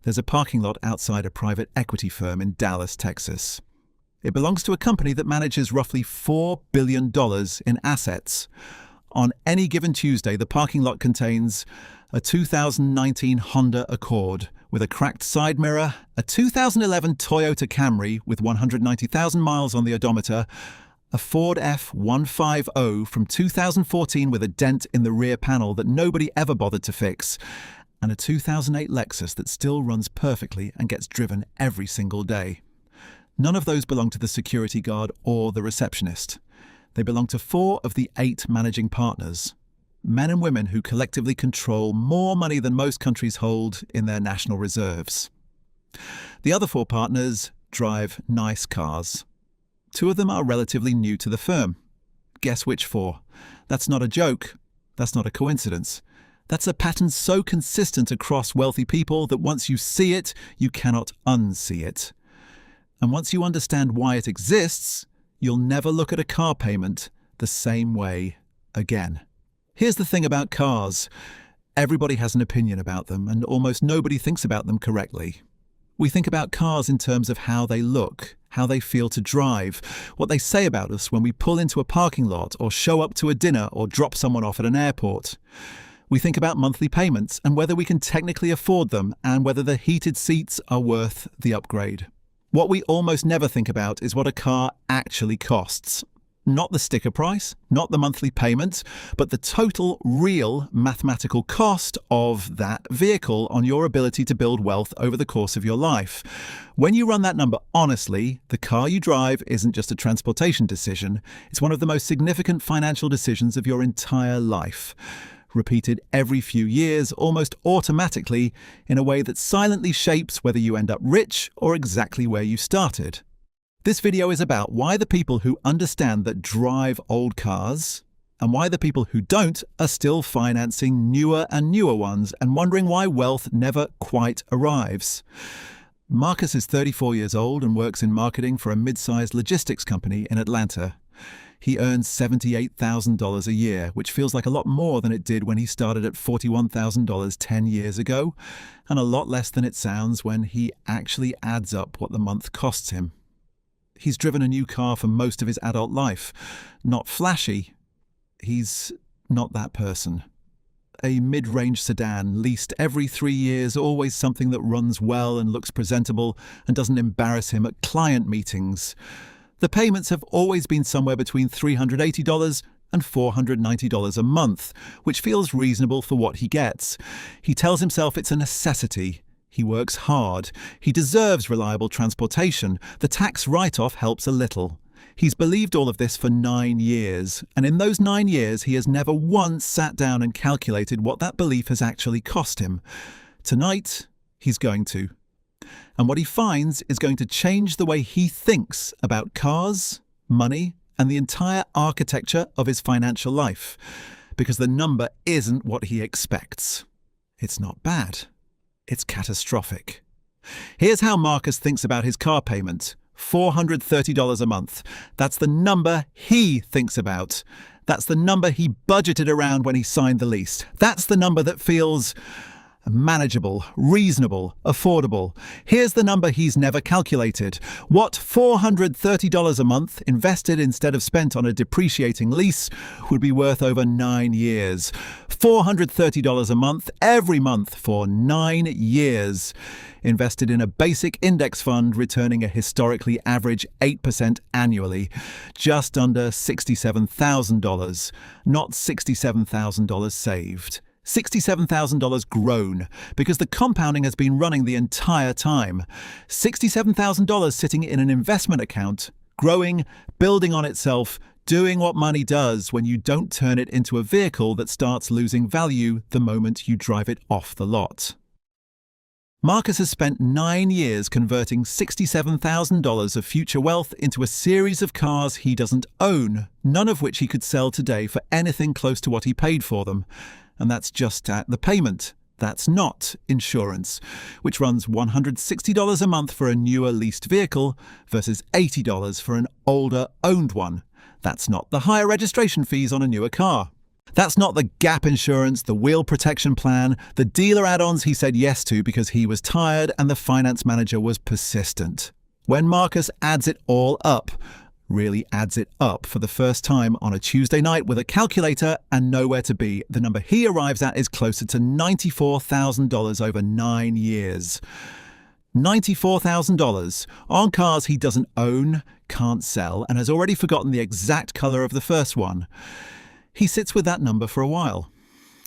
There's a parking lot outside a private equity firm in Dallas, Texas. It belongs to a company that manages roughly $4 billion in assets. On any given Tuesday, the parking lot contains a 2019 Honda Accord with a cracked side mirror, a 2011 Toyota Camry with 190,000 miles on the odometer, a Ford F-150 from 2014 with a dent in the rear panel that nobody ever bothered to fix, and a 2008 Lexus that still runs perfectly and gets driven every single day. None of those belong to the security guard or the receptionist. They belong to 4 of the 8 managing partners, men and women who collectively control more money than most countries hold in their national reserves. The other 4 partners drive nice cars. 2 of them are relatively new to the firm. Guess which 4? That's not a joke. That's not a coincidence. That's a pattern so consistent across wealthy people that once you see it, you cannot unsee it. And once you understand why it exists, you'll never look at a car payment the same way again. Here's the thing about cars. Everybody has an opinion about them, and almost nobody thinks about them correctly. We think about cars in terms of how they look, how they feel to drive, what they say about us when we pull into a parking lot or show up to a dinner or drop someone off at an airport. We think about monthly payments and whether we can technically afford them and whether the heated seats are worth the upgrade. What we almost never think about is what a car actually costs. Not the sticker price, not the monthly payment, but the total real mathematical cost of that vehicle on your ability to build wealth over the course of your life. When you run that number honestly, the car you drive isn't just a transportation decision, it's one of the most significant financial decisions of your entire life. Repeated every few years, almost automatically, in a way that silently shapes whether you end up rich or exactly where you started. This video is about why the people who understand that drive old cars and why the people who don't are still financing newer and newer ones and wondering why wealth never quite arrives. Marcus is 34 years old and works in marketing for a mid-sized logistics company in Atlanta. He earns $78,000 a year, which feels like a lot more than it did when he started at $41,000 10 years ago, and a lot less than it sounds when he actually adds up what the month costs him. He's driven a new car for most of his adult life. Not flashy. He's not that person. A mid-range sedan, leased every 3 years, always something that runs well and looks presentable and doesn't embarrass him at client meetings. The payments have always been somewhere between $380 and $490 a month, which feels reasonable for what he gets. He tells himself it's a necessity. He works hard. He deserves reliable transportation. The tax write-off helps a little. He's believed all of this for 9 years, and in those 9 years he has never once sat down and calculated what that belief has actually cost him. Tonight, he's going to. And what he finds is going to change the way he thinks about cars, money, and the entire architecture of his financial life. Because the number isn't what he expects. It's not bad. It's catastrophic. Here's how Marcus thinks about his car payment. $430 a month. That's the number he thinks about. That's the number he budgeted around when he signed the lease. That's the number that feels manageable, reasonable, affordable. Here's the number he's never calculated. What $430 a month invested instead of spent on a depreciating lease would be worth over 9 years. $430 a month every month for 9 years. Invested in a basic index fund returning a historically average 8% annually. Just under $67,000. Not $67,000 saved. $67,000 grown, because the compounding has been running the entire time. $67,000 sitting in an investment account, growing, building on itself, doing what money does when you don't turn it into a vehicle that starts losing value the moment you drive it off the lot. Marcus has spent 9 years converting $67,000 of future wealth into a series of cars he doesn't own, none of which he could sell today for anything close to what he paid for them. And that's just at the payment. That's not insurance, which runs $160 a month for a newer leased vehicle versus $80 for an older owned one. That's not the higher registration fees on a newer car. That's not the gap insurance, the wheel protection plan, the dealer add-ons he said yes to because he was tired and the finance manager was persistent. When Marcus adds it all up, really adds it up for the first time on a Tuesday night with a calculator and nowhere to be, the number he arrives at is closer to $94,000 over 9 years. $94,000 on cars he doesn't own, can't sell, and has already forgotten the exact colour of the first one. He sits with that number for a while.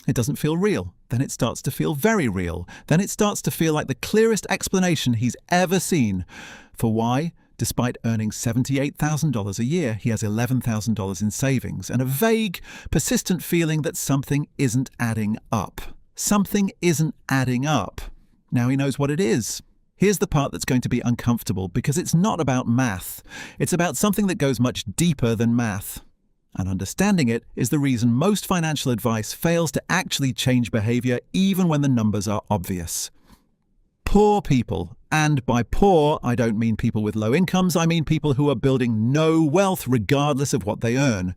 It doesn't feel real. Then it starts to feel very real. Then it starts to feel like the clearest explanation he's ever seen for why, despite earning $78,000 a year, he has $11,000 in savings and a vague, persistent feeling that something isn't adding up. Something isn't adding up. Now he knows what it is. Here's the part that's going to be uncomfortable because it's not about math. It's about something that goes much deeper than math. And understanding it is the reason most financial advice fails to actually change behavior even when the numbers are obvious. Poor people, and by poor I don't mean people with low incomes, I mean people who are building no wealth regardless of what they earn,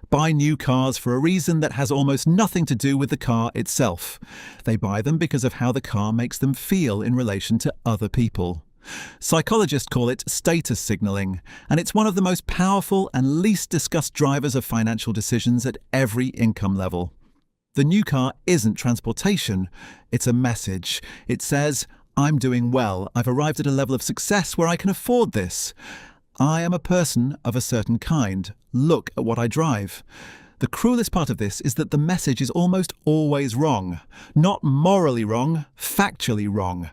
buy new cars for a reason that has almost nothing to do with the car itself. They buy them because of how the car makes them feel in relation to other people. Psychologists call it status signaling, and it's one of the most powerful and least discussed drivers of financial decisions at every income level. The new car isn't transportation, it's a message. It says, I'm doing well, I've arrived at a level of success where I can afford this. I am a person of a certain kind. Look at what I drive. The cruelest part of this is that the message is almost always wrong. Not morally wrong, factually wrong.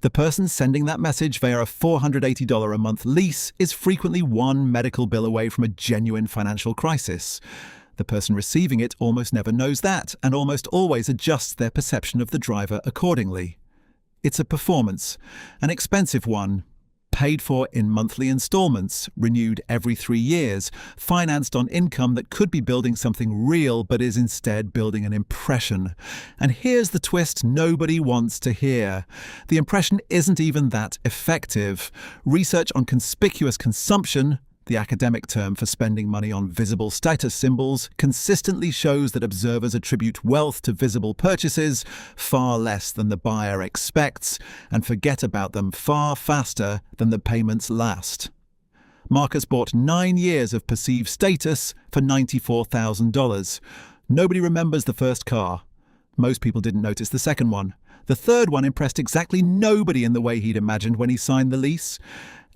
The person sending that message via a $480 a month lease is frequently one medical bill away from a genuine financial crisis. The person receiving it almost never knows that and almost always adjusts their perception of the driver accordingly. It's a performance, an expensive one, paid for in monthly installments, renewed every 3 years, financed on income that could be building something real but is instead building an impression. And here's the twist nobody wants to hear. The impression isn't even that effective. Research on conspicuous consumption, the academic term for spending money on visible status symbols, consistently shows that observers attribute wealth to visible purchases far less than the buyer expects and forget about them far faster than the payments last. Marcus bought 9 years of perceived status for $94,000. Nobody remembers the first car. Most people didn't notice the second one. The third one impressed exactly nobody in the way he'd imagined when he signed the lease.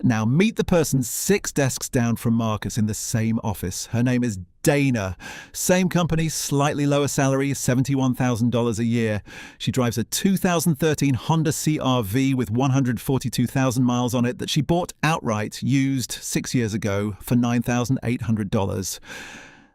Now meet the person 6 desks down from Marcus in the same office. Her name is Dana. Same company, slightly lower salary, $71,000 a year. She drives a 2013 Honda CR-V with 142,000 miles on it that she bought outright, used 6 years ago for $9,800.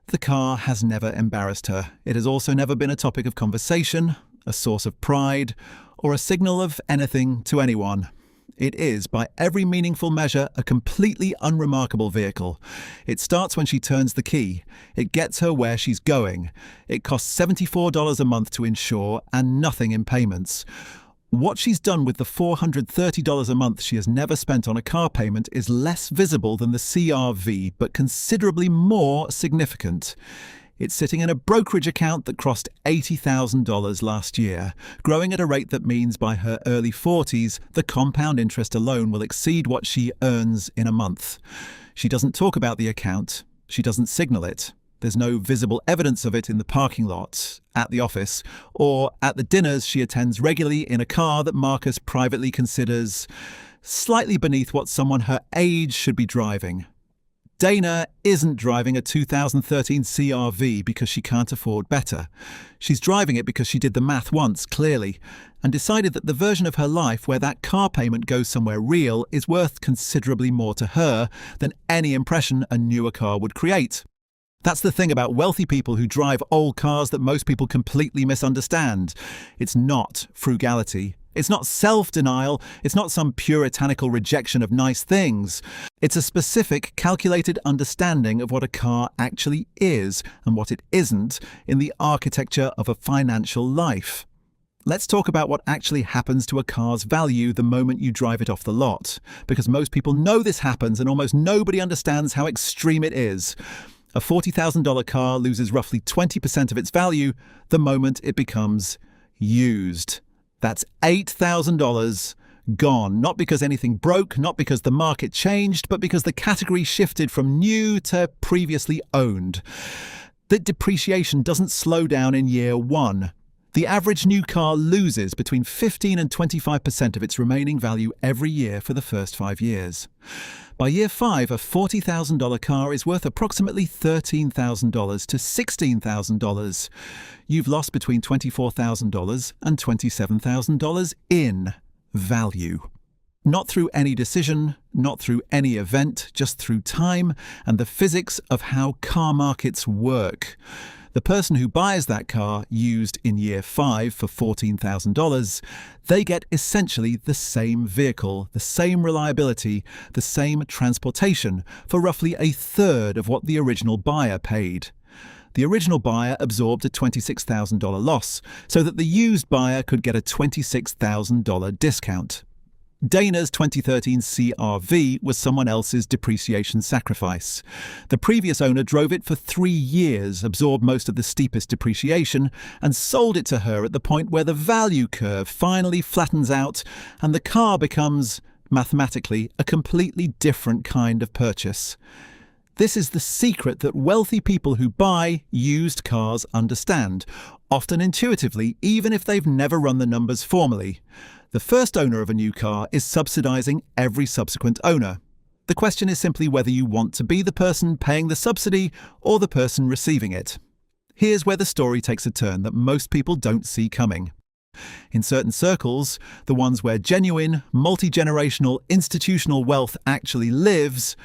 The car has never embarrassed her. It has also never been a topic of conversation, a source of pride, or a signal of anything to anyone. It is, by every meaningful measure, a completely unremarkable vehicle. It starts when she turns the key. It gets her where she's going. It costs $74 a month to insure and nothing in payments. What she's done with the $430 a month she has never spent on a car payment is less visible than the CR-V, but considerably more significant. It's sitting in a brokerage account that crossed $80,000 last year, growing at a rate that means by her early 40s, the compound interest alone will exceed what she earns in a month. She doesn't talk about the account. She doesn't signal it. There's no visible evidence of it in the parking lot, at the office, or at the dinners she attends regularly in a car that Marcus privately considers slightly beneath what someone her age should be driving. Dana isn't driving a 2013 CR-V because she can't afford better. She's driving it because she did the math once, clearly, and decided that the version of her life where that car payment goes somewhere real is worth considerably more to her than any impression a newer car would create. That's the thing about wealthy people who drive old cars that most people completely misunderstand. It's not frugality. It's not self-denial. It's not some puritanical rejection of nice things. It's a specific, calculated understanding of what a car actually is and what it isn't in the architecture of a financial life. Let's talk about what actually happens to a car's value the moment you drive it off the lot, because most people know this happens and almost nobody understands how extreme it is. A $40,000 car loses roughly 20% of its value the moment it becomes used. That's $8,000 gone, not because anything broke, not because the market changed, but because the category shifted from new to previously owned. That depreciation doesn't slow down in year one. The average new car loses between 15 and 25% of its remaining value every year for the first 5 years. By year 5, a $40,000 car is worth approximately $13,000 to $16,000. You've lost between $24,000 and $27,000 in value. Not through any decision, not through any event, just through time and the physics of how car markets work. The person who buys that car used in year 5 for $14,000, they get essentially the same vehicle, the same reliability, the same transportation for roughly a third of what the original buyer paid. The original buyer absorbed a $26,000 loss so that the used buyer could get a $26,000 discount. Dana's 2013 CR-V was someone else's depreciation sacrifice. The previous owner drove it for 3 years, absorbed most of the steepest depreciation, and sold it to her at the point where the value curve finally flattens out and the car becomes, mathematically, a completely different kind of purchase. This is the secret that wealthy people who buy used cars understand, often intuitively, even if they've never run the numbers formally. The first owner of a new car is subsidizing every subsequent owner. The question is simply whether you want to be the person paying the subsidy or the person receiving it. Here's where the story takes a turn that most people don't see coming. In certain circles, the ones where genuine, multi-generational, institutional wealth actually lives,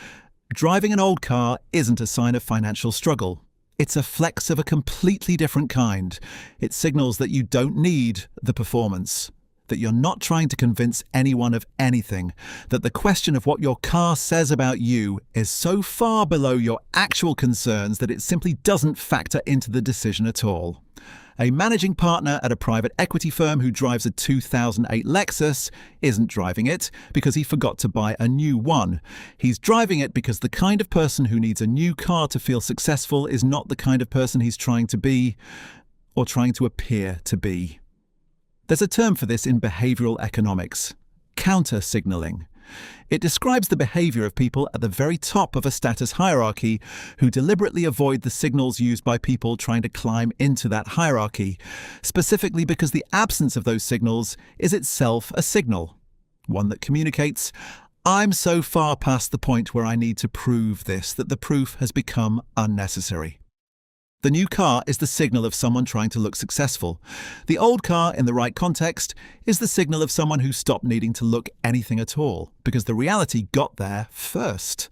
driving an old car isn't a sign of financial struggle. It's a flex of a completely different kind. It signals that you don't need the performance, that you're not trying to convince anyone of anything, that the question of what your car says about you is so far below your actual concerns that it simply doesn't factor into the decision at all. A managing partner at a private equity firm who drives a 2008 Lexus isn't driving it because he forgot to buy a new one. He's driving it because the kind of person who needs a new car to feel successful is not the kind of person he's trying to be or trying to appear to be. There's a term for this in behavioral economics: counter-signaling. It describes the behavior of people at the very top of a status hierarchy who deliberately avoid the signals used by people trying to climb into that hierarchy, specifically because the absence of those signals is itself a signal, one that communicates, "I'm so far past the point where I need to prove this that the proof has become unnecessary." The new car is the signal of someone trying to look successful. The old car, in the right context, is the signal of someone who stopped needing to look anything at all, because the reality got there first.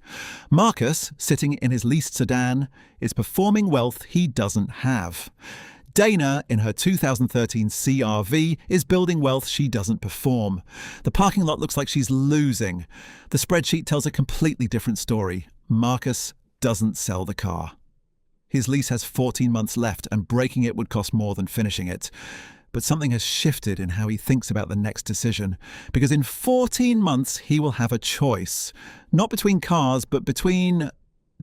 Marcus, sitting in his leased sedan, is performing wealth he doesn't have. Dana, in her 2013 CR-V, is building wealth she doesn't perform. The parking lot looks like she's losing. The spreadsheet tells a completely different story. Marcus doesn't sell the car. His lease has 14 months left, and breaking it would cost more than finishing it. But something has shifted in how he thinks about the next decision, because in 14 months he will have a choice, not between cars, but between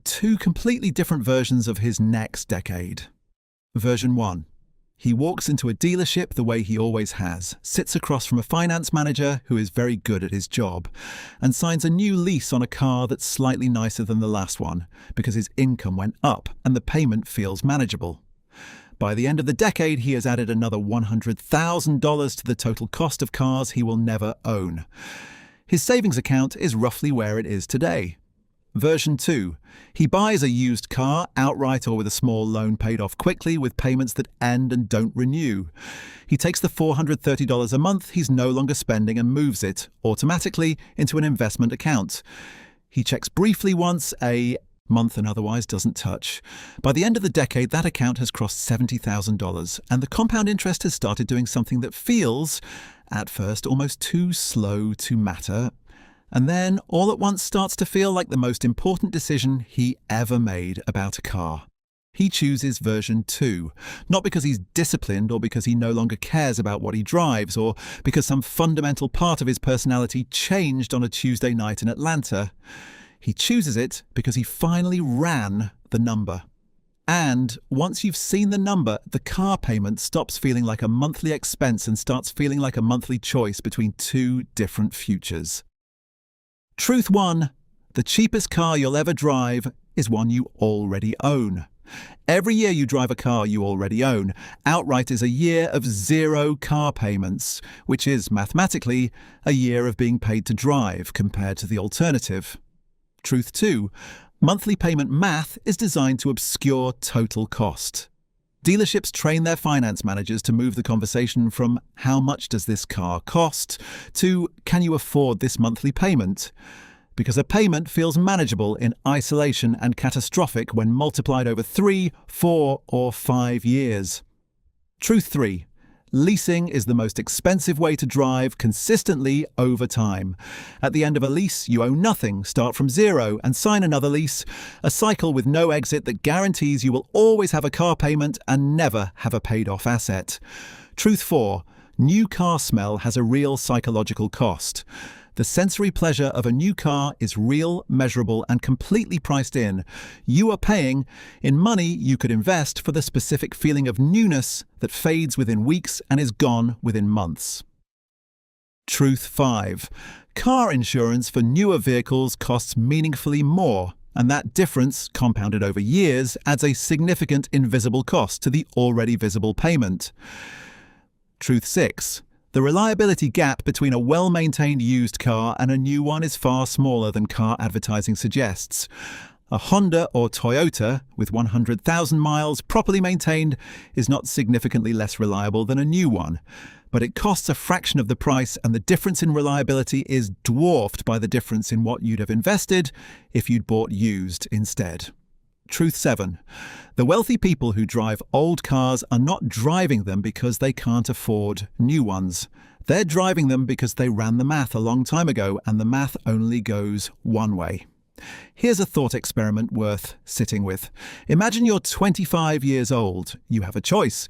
2 completely different versions of his next decade. Version 1. He walks into a dealership the way he always has, sits across from a finance manager who is very good at his job, and signs a new lease on a car that's slightly nicer than the last one, because his income went up and the payment feels manageable. By the end of the decade, he has added another $100,000 to the total cost of cars he will never own. His savings account is roughly where it is today. Version 2. He buys a used car outright or with a small loan paid off quickly with payments that end and don't renew. He takes the $430 a month he's no longer spending and moves it automatically into an investment account. He checks briefly once a month and otherwise doesn't touch. By the end of the decade, that account has crossed $70,000, and the compound interest has started doing something that feels, at first, almost too slow to matter, and then all at once starts to feel like the most important decision he ever made about a car. He chooses version 2, not because he's disciplined or because he no longer cares about what he drives or because some fundamental part of his personality changed on a Tuesday night in Atlanta. He chooses it because he finally ran the number. And once you've seen the number, the car payment stops feeling like a monthly expense and starts feeling like a monthly choice between two different futures. Truth 1. The cheapest car you'll ever drive is one you already own. Every year you drive a car you already own. Outright is a year of 0 car payments, which is, mathematically, a year of being paid to drive compared to the alternative. Truth 2. Monthly payment math is designed to obscure total cost. Dealerships train their finance managers to move the conversation from "how much does this car cost" to "can you afford this monthly payment?" Because a payment feels manageable in isolation and catastrophic when multiplied over 3, 4, or 5 years. Truth 3. Leasing is the most expensive way to drive consistently over time. At the end of a lease, you owe nothing, start from 0, and sign another lease, a cycle with no exit that guarantees you will always have a car payment and never have a paid-off asset. Truth 4. New car smell has a real psychological cost. The sensory pleasure of a new car is real, measurable, and completely priced in. You are paying, in money you could invest, for the specific feeling of newness that fades within weeks and is gone within months. Truth 5. Car insurance for newer vehicles costs meaningfully more, and that difference, compounded over years, adds a significant invisible cost to the already visible payment. Truth 6. The reliability gap between a well-maintained used car and a new one is far smaller than car advertising suggests. A Honda or Toyota with 100,000 miles properly maintained is not significantly less reliable than a new one, but it costs a fraction of the price, and the difference in reliability is dwarfed by the difference in what you'd have invested if you'd bought used instead. Truth 7. The wealthy people who drive old cars are not driving them because they can't afford new ones. They're driving them because they ran the math a long time ago, and the math only goes one way. Here's a thought experiment worth sitting with. Imagine you're 25 years old. You have a choice.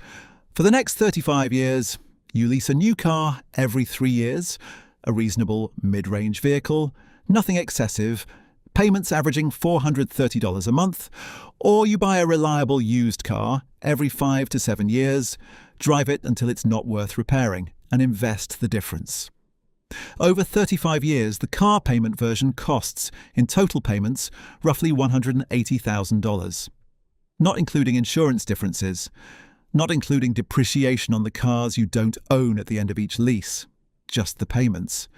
For the next 35 years, you lease a new car every 3 years, a reasonable mid-range vehicle, nothing excessive, payments averaging $430 a month, or you buy a reliable used car every 5 to 7 years, drive it until it's not worth repairing, and invest the difference. Over 35 years, the car payment version costs, in total payments, roughly $180,000. Not including insurance differences, not including depreciation on the cars you don't own at the end of each lease, just the payments.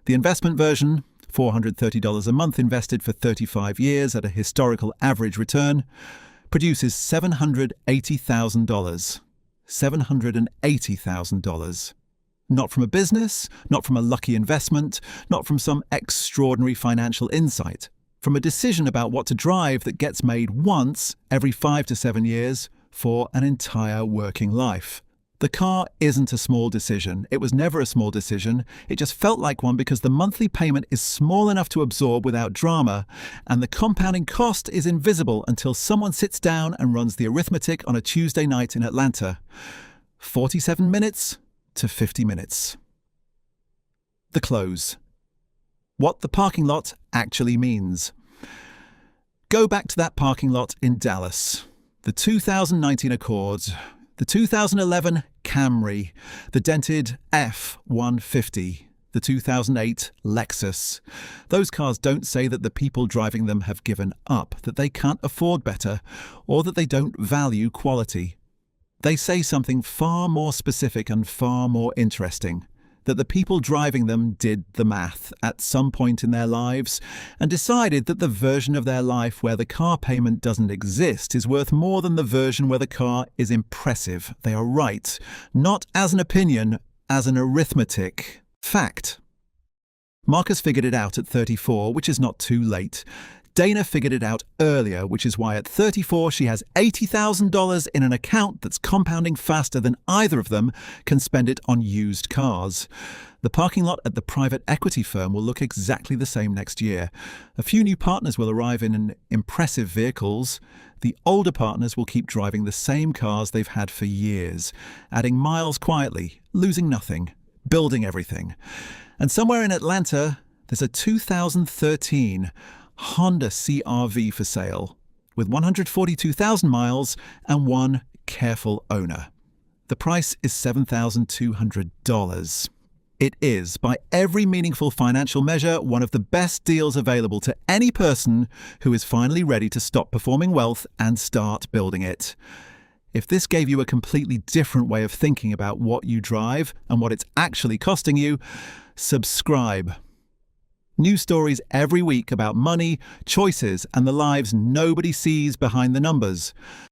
The investment version, $430 a month invested for 35 years at a historical average return, produces $780,000. $780,000. Not from a business, not from a lucky investment, not from some extraordinary financial insight. From a decision about what to drive that gets made once every 5 to 7 years for an entire working life. The car isn't a small decision. It was never a small decision. It just felt like one because the monthly payment is small enough to absorb without drama, and the compounding cost is invisible until someone sits down and runs the arithmetic on a Tuesday night in Atlanta. 47 minutes to 50 minutes. The close. What the parking lot actually means. Go back to that parking lot in Dallas. The 2019 Accord, the 2011 Camry, the dented F-150, the 2008 Lexus. Those cars don't say that the people driving them have given up, that they can't afford better, or that they don't value quality. They say something far more specific and far more interesting, that the people driving them did the math at some point in their lives and decided that the version of their life where the car payment doesn't exist is worth more than the version where the car is impressive. They are right, not as an opinion, as an arithmetic fact. Marcus figured it out at 34, which is not too late. Dana figured it out earlier, which is why at 34 she has $80,000 in an account that's compounding faster than either of them can spend it on used cars. The parking lot at the private equity firm will look exactly the same next year. A few new partners will arrive in impressive vehicles. The older partners will keep driving the same cars they've had for years, adding miles quietly, losing nothing, building everything. And somewhere in Atlanta, there's a 2013 Honda CR-V for sale. with 142,000 miles and one careful owner. The price is $7,200. It is, by every meaningful financial measure, one of the best deals available to any person who is finally ready to stop performing wealth and start building it. If this gave you a completely different way of thinking about what you drive and what it's actually costing you, subscribe. New stories every week about money, choices, and the lives nobody sees behind the numbers.